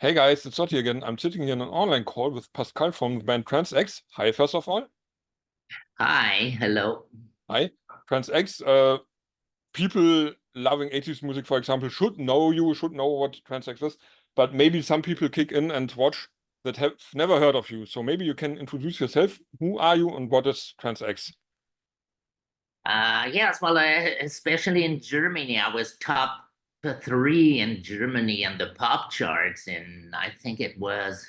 Hey guys, it's Otti again. I'm sitting here in an online call with Pascal from the band TRANS-X. Hi, first of all. Hi, hello. Hi. TRANS-X, people loving 80s music, for example, should know you, should know what TRANS-X is, but maybe some people kick in and watch that have never heard of you. So maybe you can introduce yourself. Who are you and what is TRANS-X? Yes, well, especially in Germany, I was top three in Germany on the pop charts, and I think it was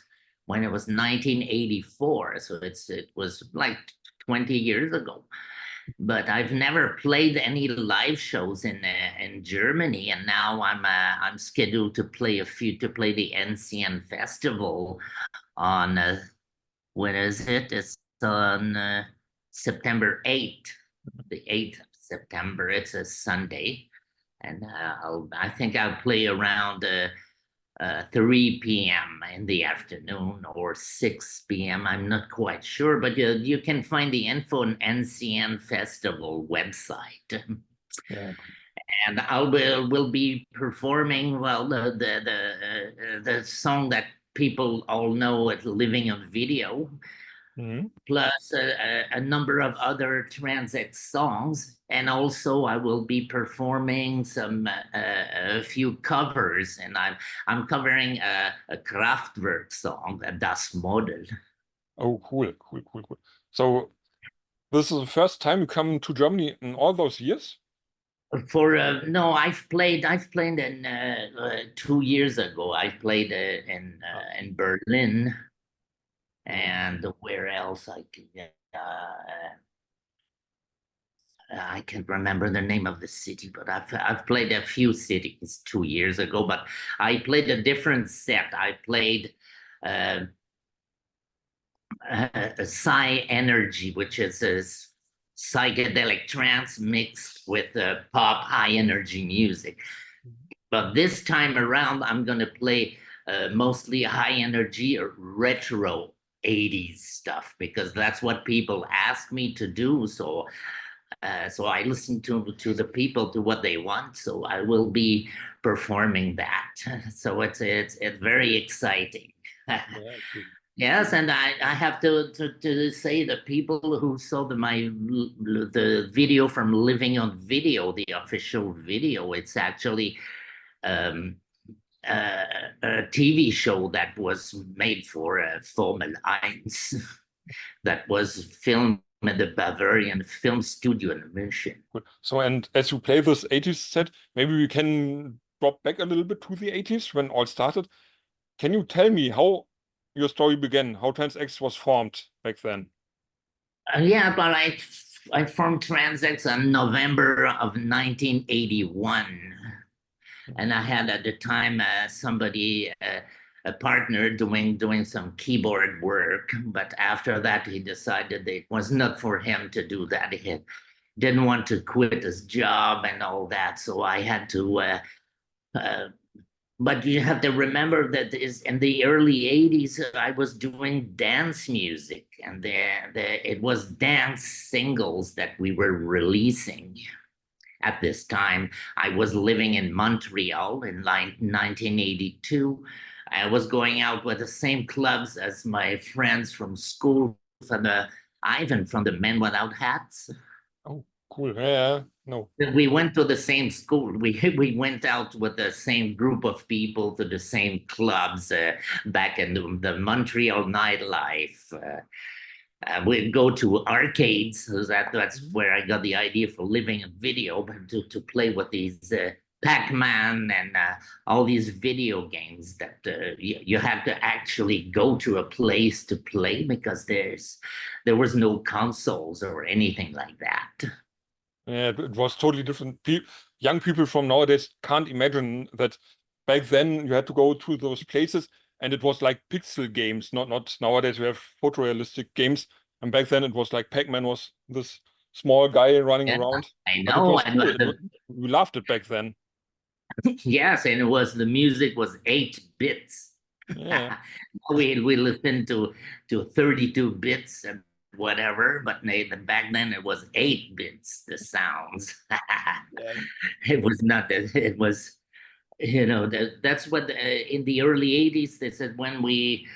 when it was 1984, so it was like 20 years ago. But I've never played any live shows in Germany, and now I'm scheduled to play the NCN festival on when is it? It's on September 8th. The 8th of September. It's a Sunday, and I think I'll play around 3 p.m. in the afternoon or 6 p.m. I'm not quite sure, but you can find the info on NCN Festival website. Yeah. And will be performing the song that people all know at Living on Video, plus a number of other TRANS-X songs. And also I will be performing a few covers, and I'm covering a Kraftwerk song, a Das Model. Oh, cool. So this is the first time you come to Germany in all those years? No, I've played in 2 years ago. I played in Berlin. And where else I can't remember the name of the city, but I've played a few cities 2 years ago, but I played a different set. I played Hi-NRG, which is a psychedelic trance mixed with pop high energy music. But this time around, I'm going to play mostly high energy or retro 80s stuff, because that's what people ask me to do. So I listen to the people, to what they want. So I will be performing that. So it's very exciting. Yeah, cool. Yes, and I have to say, the people who saw the video from Living on Video, the official video, it's actually a TV show that was made for Formel 1 that was filmed at the Bavarian Film Studio in München. Good. So, and as you play this 80s set, maybe we can drop back a little bit to the 80s when all started. Can you tell me how your story began, how TRANS-X was formed back then? Yeah, but I formed TRANS-X in November of 1981. And I had at the time somebody, a partner doing some keyboard work. But after that, he decided that it was not for him to do that. He didn't want to quit his job and all that. So I had to, but you have to remember that in the early 80s, I was doing dance music, and it was dance singles that we were releasing. At this time, I was living in Montreal in 1982. I was going out with the same clubs as my friends from school, from Ivan from the Men Without Hats. Oh, cool. Yeah, no. We went to the same school. We went out with the same group of people to the same clubs back in the Montreal nightlife. We'd go to arcades. So that's where I got the idea for Living a Video, but to play with these Pac-Man and all these video games that you have to actually go to a place to play, because there was no consoles or anything like that. Yeah, it was totally different. Young people from nowadays can't imagine that back then you had to go to those places and it was like pixel games, not nowadays we have photorealistic games. And back then it was like Pac-Man was this small guy running around. I But it know. was cool. We loved it back then. Yes, and the music was 8 bits. Yeah. we listened to 32 bits and whatever, but back then it was 8 bits, the sounds. Yeah. It was not that, it was You know, that's what in the early 80s they said when we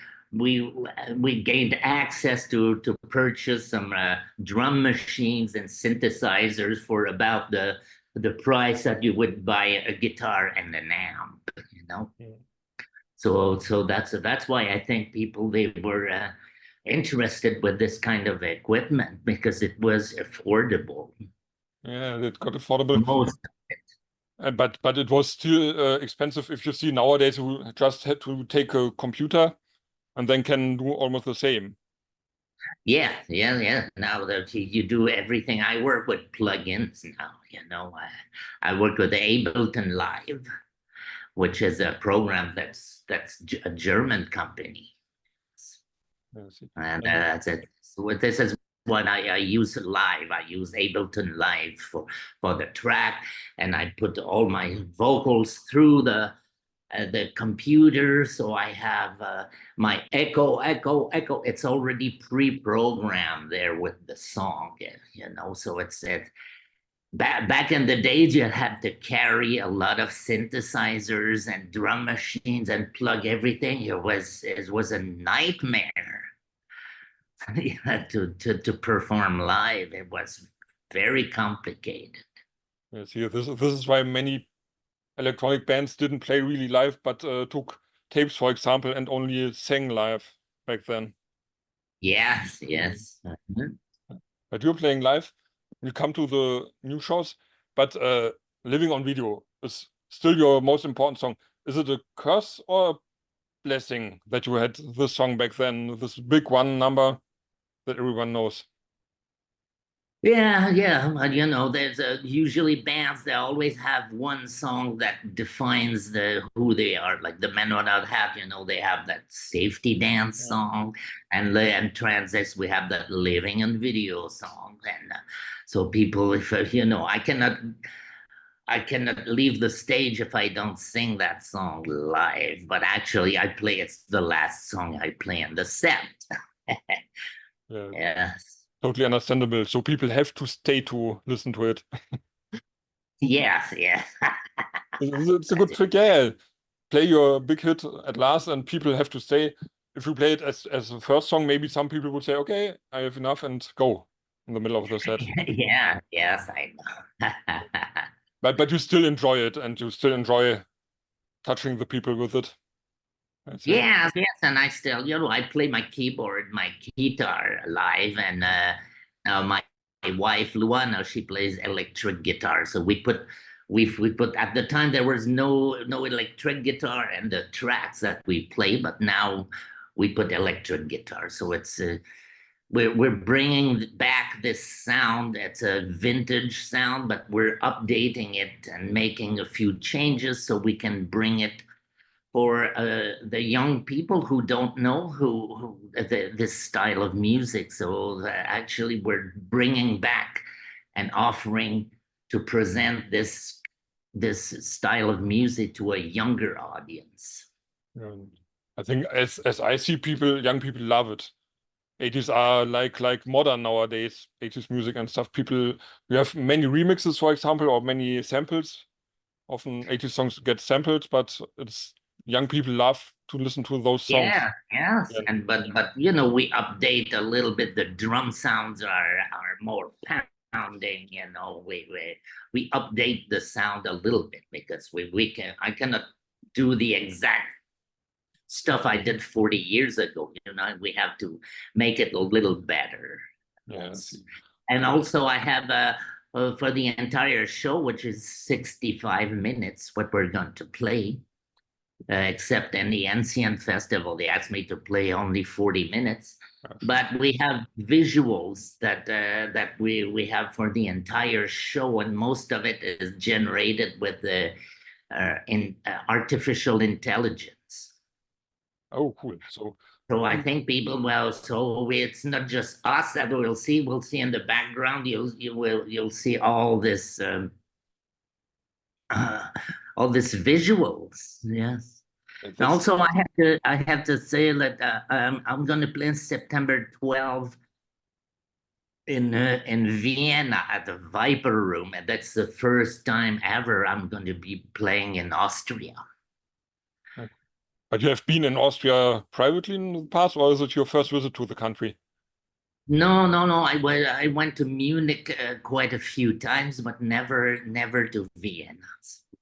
gained access to purchase some drum machines and synthesizers for about the price that you would buy a guitar and an amp, you know. Yeah. So that's why I think people they were interested with this kind of equipment because it was affordable. Yeah, it got affordable. Most But it was still expensive. If you see nowadays, you just had to take a computer and then can do almost the same. Yeah. Now that you do everything, I work with plugins now. You know, I work with Ableton Live, which is a program that's a German company, Yes. and that's it. So this is what I use live. I use Ableton Live for the track, and I put all my vocals through the computer. So I have my echo. It's already pre-programmed there with the song, you know. So it's back in the days, you had to carry a lot of synthesizers and drum machines and plug everything. It was a nightmare to perform live. It was very complicated. Yes, here this is why many electronic bands didn't play really live, but took tapes, for example, and only sang live back then. Yes. But you're playing live, you come to the new shows, but living on video is still your most important song. Is it a curse or a blessing that you had this song back then, this big one number that everyone knows? Yeah. You know, there's usually bands that always have one song that defines who they are. Like the Men Without Hat, you know, they have that Safety Dance song, and TRANS-X, we have that Living on Video song. And so people, if you know, I cannot leave the stage if I don't sing that song live. But actually, it's the last song I play in the set. Yeah. Yes. Totally understandable. So people have to stay to listen to it. Yes. It's a good trick, yeah. Play your big hit at last, and people have to stay. If you play it as the first song, maybe some people would say, "Okay, I have enough," and go in the middle of the set. Yes, I know. But you still enjoy it, and you still enjoy touching the people with it. Yes, and I still, you know, I play my keyboard, my guitar live, and my wife Luana, she plays electric guitar. So we put at the time there was no electric guitar in the tracks that we play, but now we put electric guitar. So it's we're bringing back this sound. It's a vintage sound, but we're updating it and making a few changes so we can bring it for the young people who don't know this style of music. So actually, we're bringing back and offering to present this style of music to a younger audience. I think as I see people, young people love it. 80s are like modern nowadays, 80s music and stuff. People, we have many remixes, for example, or many samples. Often 80s songs get sampled, but it's young people love to listen to those songs. Yes. And but you know, we update a little bit. The drum sounds are more pounding, you know. We update the sound a little bit because I cannot do the exact stuff I did 40 years ago. You know, we have to make it a little better. Yes. And also I have for the entire show, which is 65 minutes, what we're going to play. Except in the Ancient Festival, they asked me to play only 40 minutes. But we have visuals that we have for the entire show, and most of it is generated with artificial intelligence. Oh, cool. So I think people, so it's not just us that we'll see. We'll see in the background. You'll see all this. All these visuals, yes. And also, I have to say that I'm going to play September 12th in Vienna at the Viper Room, and that's the first time ever I'm going to be playing in Austria. But you have been in Austria privately in the past, or is it your first visit to the country? No. I went to Munich quite a few times, but never to Vienna.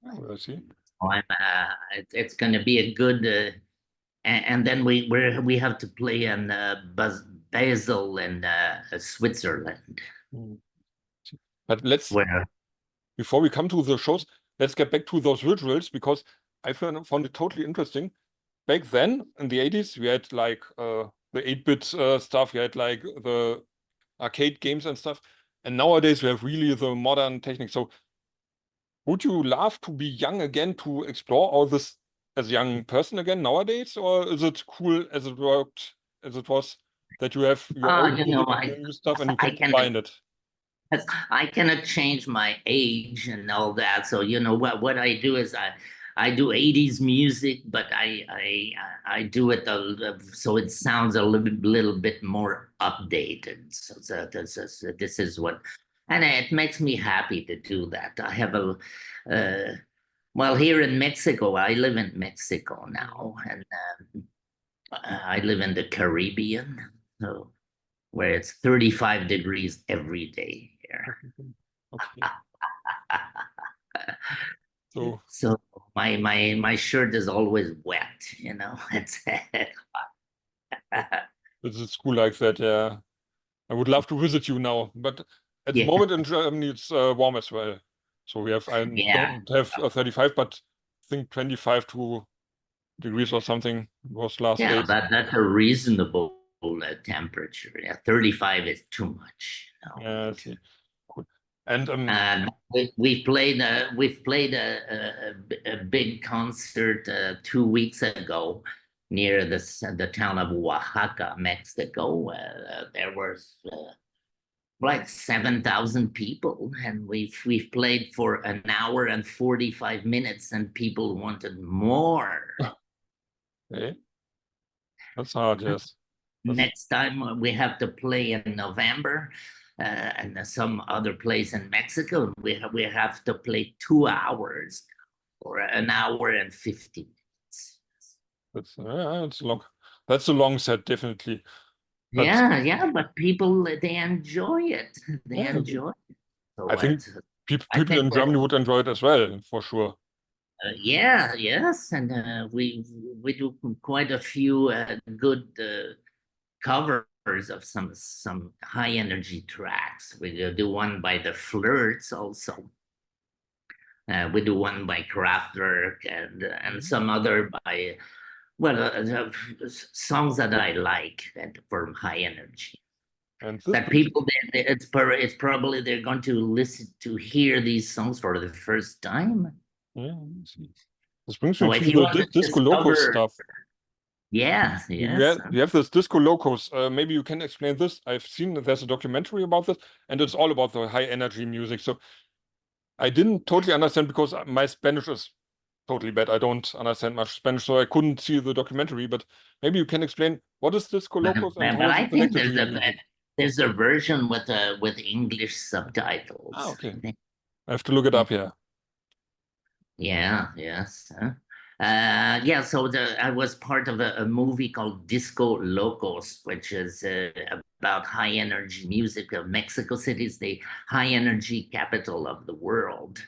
Oh, I see. So it's going to be a good, and then we have to play in Basel in Switzerland. But before we come to the shows, let's get back to those visuals, because I found it totally interesting. Back then, in the 80s, we had like the 8-bit stuff, we had like the arcade games and stuff. And nowadays, we have really the modern technique. So would you love to be young again, to explore all this as a young person again nowadays? Or is it cool as it worked, as it was, that you have your own new stuff and you can combine it? I cannot change my age and all that. So, what I do is I do 80s music, but I do it so it sounds a little bit more updated. So this is what, and it makes me happy to do that. I have well, here in Mexico, I live in Mexico now, and I live in the Caribbean, so where it's 35 degrees every day here. Okay. So my shirt is always wet, It's it's cool like that, yeah. I would love to visit you now, but at the moment in Germany it's warm as well. So we have, I don't have 35, but I think 25 degrees or something was last day. Yeah, that's a reasonable temperature. Yeah, 35 is too much. Yeah, I see. Cool. And we've played a big concert 2 weeks ago near the town of Oaxaca, Mexico. There was like 7,000 people, and we've played for an hour and 45 minutes, and people wanted more. Okay. That's hard, yes. Next time we have to play in November, and some other place in Mexico. We have to play 2 hours or an hour and 50 minutes. That's long. That's a long set, definitely. But, but people, they enjoy it. They enjoy it. So I think people in Germany would enjoy it as well, for sure. Yes, and we do quite a few good covers of some high energy tracks. We do one by the Flirts also. We do one by Kraftwerk and some other by songs that I like and from high energy. And that people, it's probably they're going to hear these songs for the first time. Yeah, this brings me to the Disco Locos stuff. Yes. You have this Disco Locos. Maybe you can explain this. I've seen that there's a documentary about this, and it's all about the high energy music. So I didn't totally understand, because my Spanish is totally bad. I don't understand much Spanish, so I couldn't see the documentary. But maybe you can explain what is Disco Locos and how is it connected to your music? There's a version with English subtitles. Ah, okay. I have to look it up here. Yes. So I was part of a movie called Disco Locos, which is about high energy music. Mexico City is the high energy capital of the world.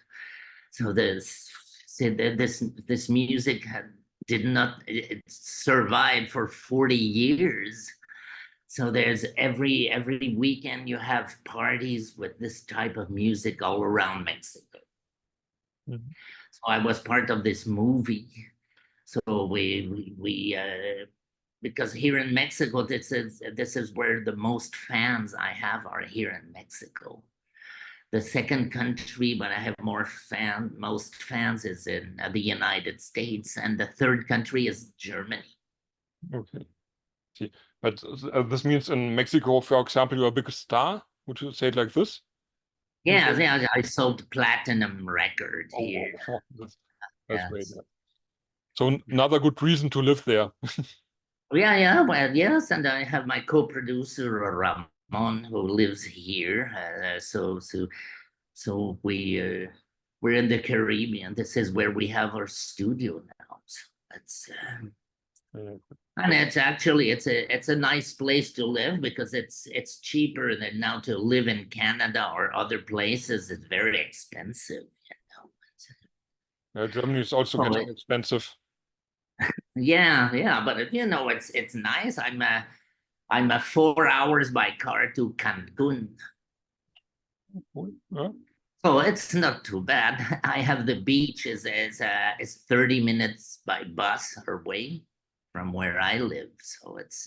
So this music did not survive for 40 years. So there's every weekend you have parties with this type of music all around Mexico. Mm-hmm. So I was part of this movie. So we because here in Mexico, this is where the most fans I have are here in Mexico. The second country, but I have most fans is in the United States, and the third country is Germany. Okay. See, but this means in Mexico, for example, you're a big star. Would you say it like this? Yeah, I sold platinum record here. That's great. Yeah. So another good reason to live there. Well, yes, and I have my co-producer who lives here. So we're in the Caribbean. This is where we have our studio now. So that's and it's actually it's a nice place to live because it's cheaper than now to live in Canada or other places. It's very expensive, Germany is also getting expensive. Yeah, but it's nice. I'm a 4 hours by car to Cancun. Yeah. So it's not too bad. I have the beach is 30 minutes by bus away from where I live. So it's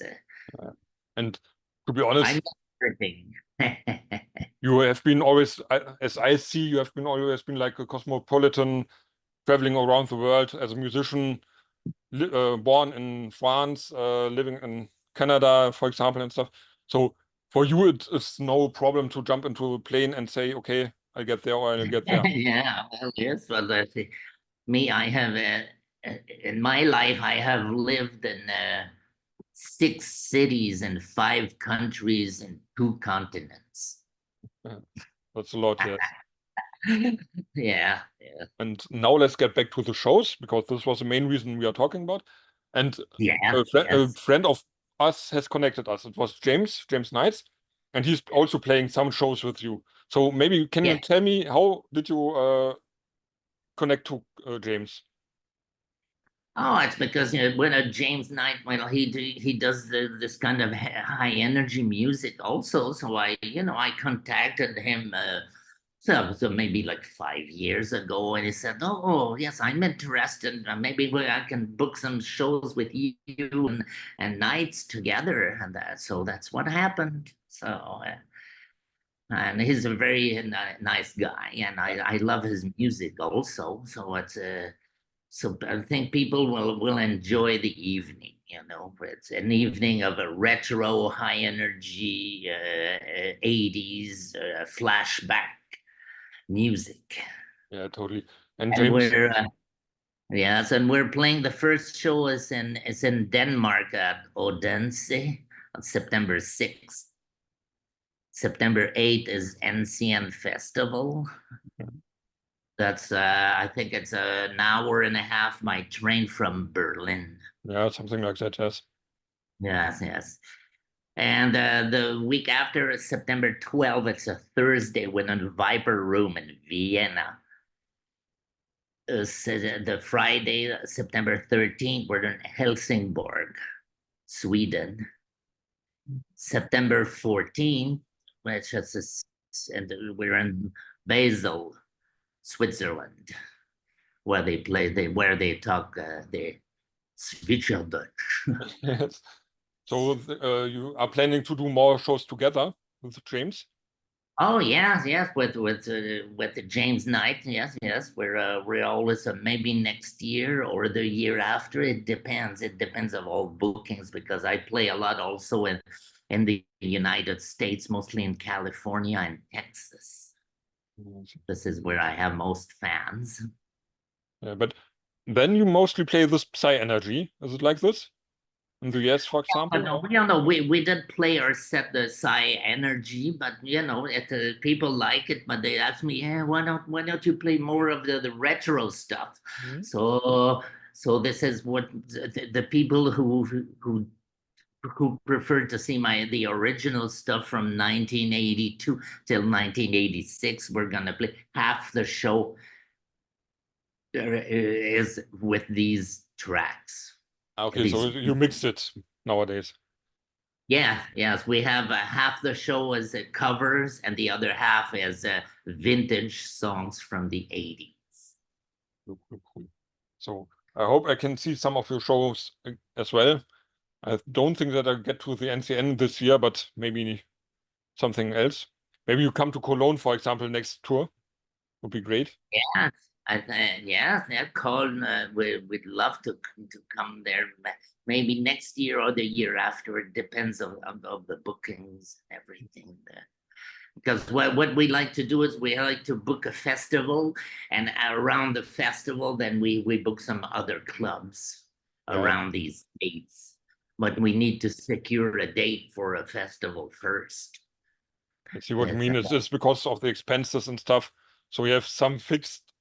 and to be honest, I'm everything. you have been always, as I see, you have been always been like a cosmopolitan, traveling around the world as a musician, born in France, living in Canada, for example, and stuff. So for you, it is no problem to jump into a plane and say, okay, I'll get there or I'll get there. Yeah, well, yes, but me, I have in my life, I have lived in 6 cities and 5 countries and 2 continents. That's a lot, yes. Yeah. And now let's get back to the shows, because this was the main reason we are talking about. And a friend of us has connected us. It was James Knights, and he's also playing some shows with you. So maybe can you tell me, how did you connect to James? Oh, it's because when James Knight, he does this kind of high energy music also. So I contacted him so maybe like 5 years ago, and he said, "Oh yes, I'm interested. Maybe I can book some shows with you and Knights together." And so that's what happened. So and he's a very nice guy, and I love his music also. So it's so I think people will enjoy the evening. It's an evening of a retro, high energy 80s flashback music. Yeah, totally. And James, we're playing, the first show is in Denmark at Odense on September 6th. September 8th is NCN Festival. That's I think it's an hour and a half by train from Berlin. Yeah, something like that, yes. Yes. And the week after is September 12th. It's a Thursday, we're in the Viper Room in Vienna. The Friday, September 13th, we're in Helsingborg, Sweden. September 14th, which is and we're in Basel, Switzerland, where they talk the Schweizerdeutsch. Yes. So you are planning to do more shows together with James? Oh yes, with the James Knight, yes. We're always maybe next year or the year after. It depends. It depends of all bookings, because I play a lot also in the United States, mostly in California and Texas. This is where I have most fans. Yeah, but then you mostly play this Psy-Energy. Is it like this? In the US, for example? We did play our set, the Psy-Energy, but people like it, but they ask me, yeah, why don't you play more of the retro stuff? Mm-hmm. So this is what the people who preferred to see the original stuff from 1982 till 1986. We're gonna play half the show is with these tracks. Okay, so you mixed it nowadays. Yes, we have half the show as covers and the other half as vintage songs from the 80s. Cool. So I hope I can see some of your shows as well. I don't think that I get to the NCN this year, but maybe something else. Maybe you come to Cologne, for example, next tour. Would be great. Yes, Cologne. We'd love to come there. Maybe next year or the year after. It depends of the bookings, everything there. Because what we like to do is we like to book a festival, and around the festival, then we book some other clubs around these dates. But we need to secure a date for a festival first. I see what you mean. It's because of the expenses and stuff. So you have some fixed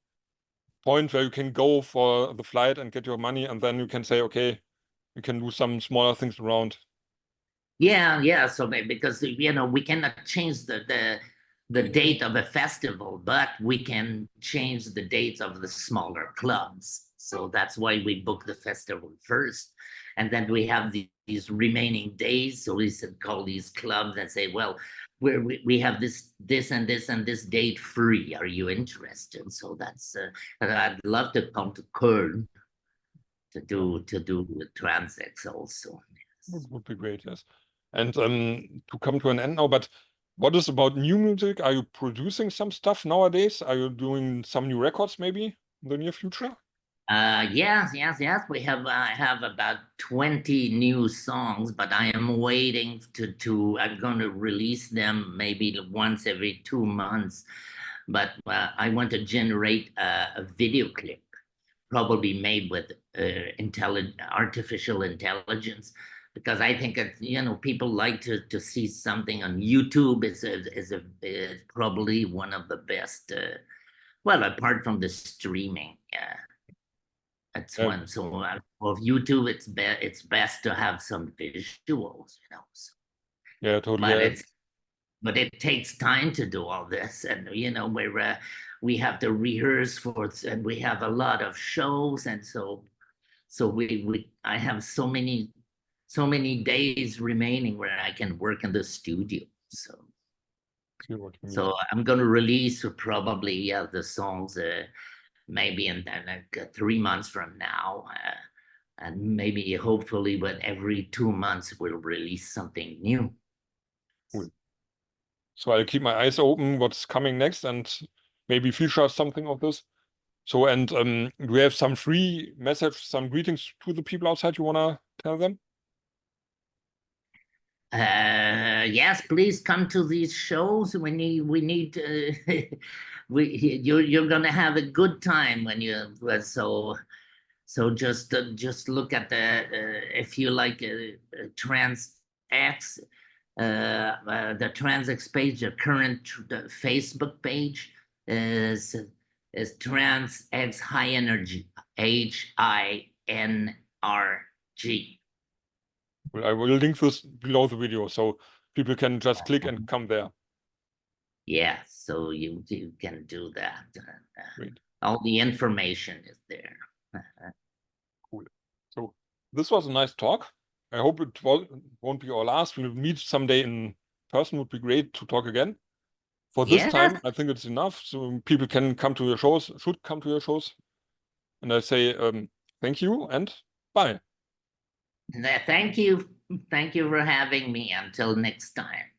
point where you can go for the flight and get your money, and then you can say, okay, you can do some smaller things around. Yeah. So because we cannot change the date of a festival, but we can change the date of the smaller clubs. So that's why we book the festival first, and then we have these remaining days. So we call these clubs and say, well, we have this and this date free. Are you interested? So that's I'd love to come to Köln to do with TRANS-X also. That would be great, yes. And to come to an end now, but what is about new music? Are you producing some stuff nowadays? Are you doing some new records maybe in the near future? Yes. We have I have about 20 new songs, but I am waiting I'm going to release them maybe once every 2 months. But I want to generate a video clip, probably made with artificial intelligence, because I think people like to see something on YouTube. Is probably one of the best. Well, apart from the streaming, that's one. So for YouTube, it's best to have some visuals, So. Yeah, totally. But it takes time to do all this, and we have to rehearse and we have a lot of shows, and so I have so many days remaining where I can work in the studio. So I'm going to release probably the songs maybe in like 3 months from now, and maybe hopefully, but every 2 months we'll release something new. Cool. So I'll keep my eyes open what's coming next and maybe feature something of this. So, and do we have some free message, some greetings to the people outside you want to tell them? Yes, please come to these shows. We need you're gonna have a good time when so just look at if you like TRANS-X, the TRANS-X page, the current Facebook page is TRANS-X Hi-NRG, HINRG. Well, I will link this below the video so people can just click and come there. Yeah, so you can do that. Great. All the information is there. Cool. So this was a nice talk. I hope it won't be our last. We'll meet someday in person. Would be great to talk again. For this time, I think it's enough. So people can come to your shows, should come to your shows. And I say thank you and bye. Thank you. Thank you for having me. Until next time.